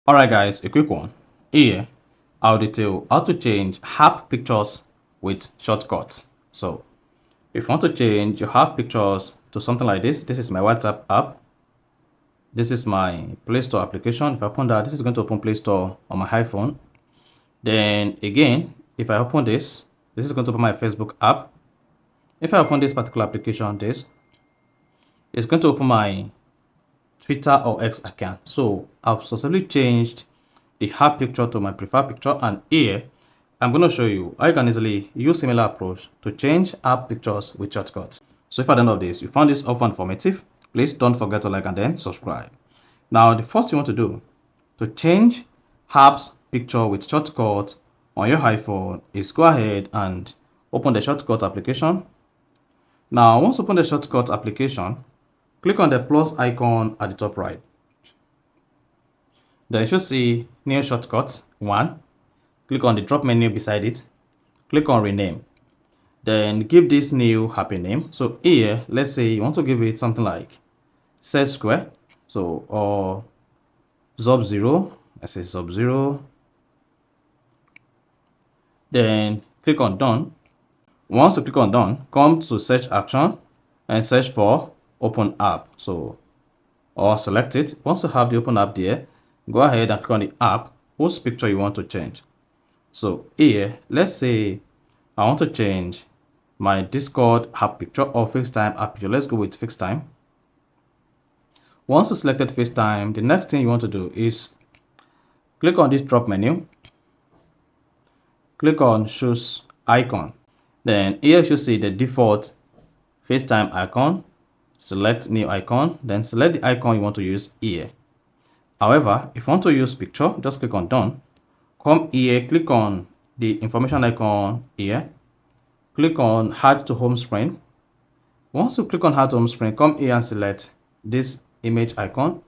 Alright guys, a quick one. Here, I'll detail how to change app pictures with shortcuts. So, if you want to change your app pictures to something like this is my WhatsApp app. This is my Play Store application. If I open that, this is going to open Play Store on my iPhone. Then again, if I open this is going to open my Facebook app. If I open this particular application, this is going to open my Twitter or X account. So I've successfully changed the app picture to my preferred picture, and here I'm going to show you how you can easily use similar approach to change app pictures with shortcuts. So if at the end of this you found this often informative, please don't forget to like and then subscribe. Now the first thing you want to do to change app's picture with shortcut on your iPhone is go ahead and open the shortcut application. Now once you open the shortcut application, click on the plus icon at the top right. Then you should see new shortcuts 1. Click on the drop menu beside it. Click on rename. Then give this new happy name. So here, let's say you want to give it something like set square. So or Sub-Zero. I say Sub-Zero. Then click on done. Once you click on done, come to search action and search for open app. So or select it. Once you have the open app there, go ahead and click on the app whose picture you want to change. So here, let's say I want to change my Discord app picture or FaceTime app picture. Let's go with FaceTime. Once you selected FaceTime, the next thing you want to do is click on this drop menu. Click on choose icon. Then here you should see the default FaceTime icon. Select new icon, then select the icon you want to use here. However, if you want to use picture, just click on done. Come here, click on the information icon here. Click on add to home screen. Once you click on add to home screen, come here and select this image icon.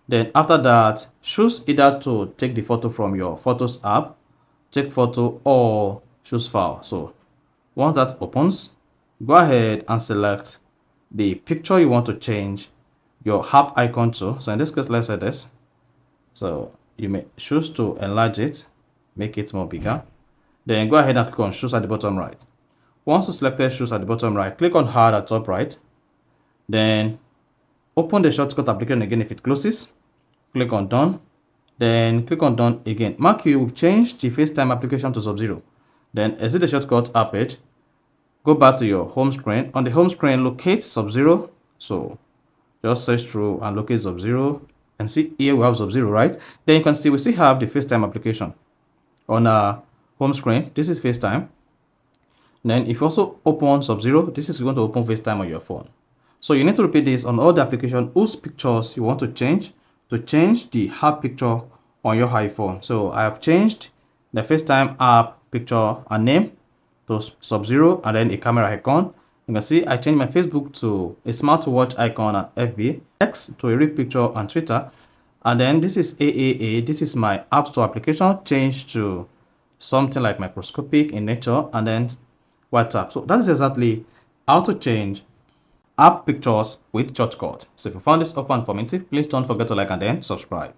Then after that, choose either to take the photo from your photos app, take photo, or choose file. So once that opens, go ahead and select the picture you want to change your app icon to. So in this case, let's say this. So you may choose to enlarge it, make it more bigger. Then go ahead and click on choose at the bottom right. Once you selected choose at the bottom right, click on add at top right. Then open the shortcut application again if it closes. Click on done. Then click on done again. Mark you, we've changed the FaceTime application to Sub-Zero. Then exit the shortcut app page. Go back to your home screen. On the home screen, locate Sub-Zero. So just search through and locate Sub-Zero. And see here we have Sub-Zero, right? Then you can see we still have the FaceTime application on our home screen. This is FaceTime. Then if you also open Sub-Zero, this is going to open FaceTime on your phone. So you need to repeat this on all the applications whose pictures you want to change the app picture on your iPhone. So I have changed the FaceTime app picture and name to Sub-Zero and then a camera icon. You can see I changed my Facebook to a smartwatch icon and FB, X to a real picture and Twitter. And then this is AAA. This is my App Store application changed to something like microscopic in nature, and then WhatsApp. So that is exactly how to change app pictures with shortcut. So if you found this offer informative, please don't forget to like and then subscribe.